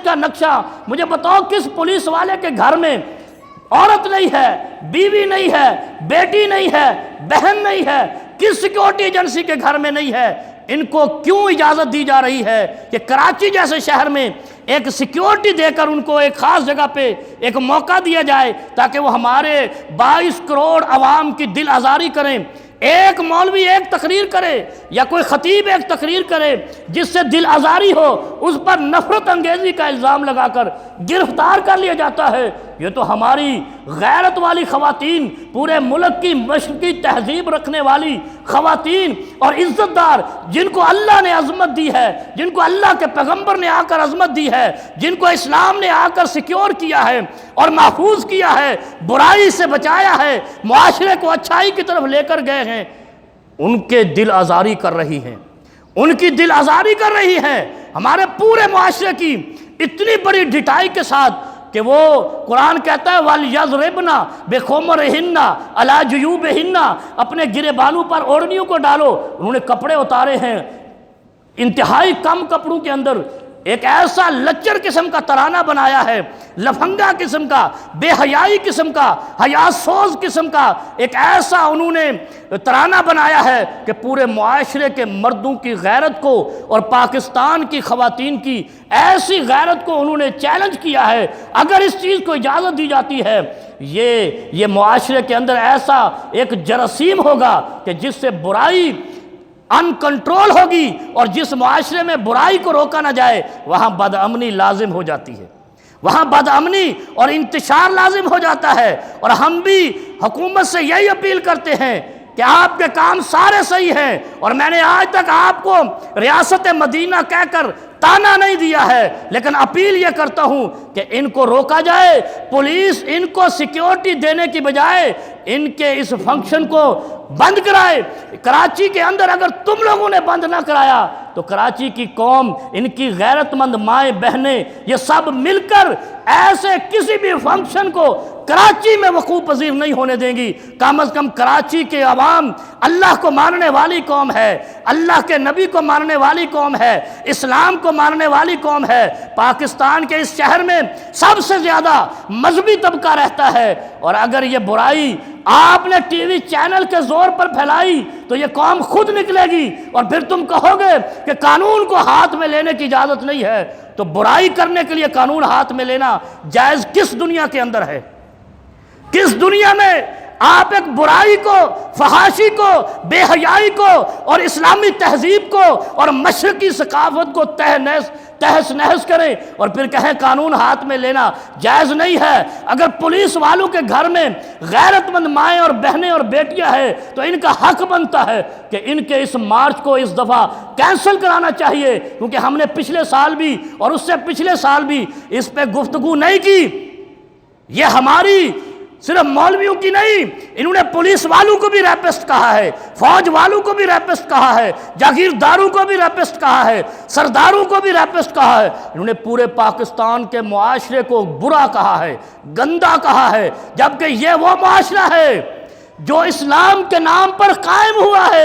کا نقشہ، مجھے بتاؤ کس پولیس والے کے گھر میں عورت نہیں ہے، بیوی نہیں ہے، بیٹی نہیں ہے، بہن نہیں ہے، کس سیکیورٹی ایجنسی کے گھر میں نہیں ہے؟ ان کو کیوں اجازت دی جا رہی ہے کہ کراچی جیسے شہر میں ایک سیکیورٹی دے کر ان کو ایک خاص جگہ پہ ایک موقع دیا جائے تاکہ وہ ہمارے 22 کروڑ عوام کی دل آزاری کریں؟ ایک مولوی ایک تقریر کرے یا کوئی خطیب ایک تقریر کرے جس سے دل آزاری ہو، اس پر نفرت انگیزی کا الزام لگا کر گرفتار کر لیا جاتا ہے۔ یہ تو ہماری غیرت والی خواتین، پورے ملک کی مشرقی تہذیب رکھنے والی خواتین اور عزت دار، جن کو اللہ نے عظمت دی ہے، جن کو اللہ کے پیغمبر نے آ کر عظمت دی ہے، جن کو اسلام نے آ کر سیکیور کیا ہے اور محفوظ کیا ہے، برائی سے بچایا ہے، معاشرے کو اچھائی کی طرف لے کر گئے ہیں، ان کے دل آزاری کر رہی ہیں، ان کی دل آزاری کر رہی ہیں ہمارے پورے معاشرے کی اتنی بڑی ڈٹائی کے ساتھ کہ وہ قرآن کہتا ہے وَلْيَضْرِبْنَ بِخُمُرِهِنَّ عَلَى جُيُوبِهِنَّ، اپنے گرے بالوں پر اوڑھنیوں کو ڈالو۔ انہوں نے کپڑے اتارے ہیں انتہائی کم کپڑوں کے اندر، ایک ایسا لچر قسم کا ترانہ بنایا ہے، لفنگا قسم کا، بے حیائی قسم کا، حیا سوز قسم کا ایک ایسا انہوں نے ترانہ بنایا ہے کہ پورے معاشرے کے مردوں کی غیرت کو اور پاکستان کی خواتین کی ایسی غیرت کو انہوں نے چیلنج کیا ہے۔ اگر اس چیز کو اجازت دی جاتی ہے، یہ معاشرے کے اندر ایسا ایک جراثیم ہوگا کہ جس سے برائی ان کنٹرول ہوگی، اور جس معاشرے میں برائی کو روکا نہ جائے وہاں بدامنی لازم ہو جاتی ہے، وہاں بدامنی اور انتشار لازم ہو جاتا ہے۔ اور ہم بھی حکومت سے یہی اپیل کرتے ہیں کہ آپ کے کام سارے صحیح ہیں، اور میں نے آج تک آپ کو ریاست مدینہ کہہ کر تانا نہیں دیا ہے، لیکن اپیل یہ کرتا ہوں کہ ان کو روکا جائے، پولیس ان کو سیکیورٹی دینے کی بجائے ان کے اس فنکشن کو بند کرائے۔ کراچی کے اندر اگر تم لوگوں نے بند نہ کرایا تو کراچی کی قوم، ان کی غیرت مند مائیں بہنیں، یہ سب مل کر ایسے کسی بھی فنکشن کو کراچی میں وقوع پذیر نہیں ہونے دیں گی۔ کم از کم کراچی کے عوام اللہ کو ماننے والی قوم ہے، اللہ کے نبی کو ماننے والی قوم ہے، اسلام کو ماننے والی قوم ہے۔ پاکستان کے اس شہر میں سب سے زیادہ مذہبی طبقہ رہتا ہے، اور اگر یہ برائی آپ نے ٹی وی چینل کے زور پر پھیلائی تو یہ قوم خود نکلے گی، اور پھر تم کہو گے کہ قانون کو ہاتھ میں لینے کی اجازت نہیں ہے۔ تو برائی کرنے کے لیے قانون ہاتھ میں لینا جائز کس دنیا کے اندر ہے؟ کس دنیا میں آپ ایک برائی کو، فحاشی کو، بے حیائی کو اور اسلامی تہذیب کو اور مشرقی ثقافت کو تہس نہس کریں اور پھر کہیں قانون ہاتھ میں لینا جائز نہیں ہے؟ اگر پولیس والوں کے گھر میں غیرت مند مائیں اور بہنیں اور بیٹیاں ہیں تو ان کا حق بنتا ہے کہ ان کے اس مارچ کو اس دفعہ کینسل کرانا چاہیے، کیونکہ ہم نے پچھلے سال بھی اور اس سے پچھلے سال بھی اس پہ گفتگو نہیں کی۔ یہ ہماری صرف مولویوں کی نہیں، انہوں نے پولیس والوں کو بھی ریپسٹ کہا ہے، فوج والوں کو بھی ریپسٹ کہا ہے، جاگیرداروں کو بھی ریپسٹ کہا ہے، سرداروں کو بھی ریپسٹ کہا ہے۔ انہوں نے پورے پاکستان کے معاشرے کو برا کہا ہے، گندا کہا ہے، جبکہ یہ وہ معاشرہ ہے جو اسلام کے نام پر قائم ہوا ہے۔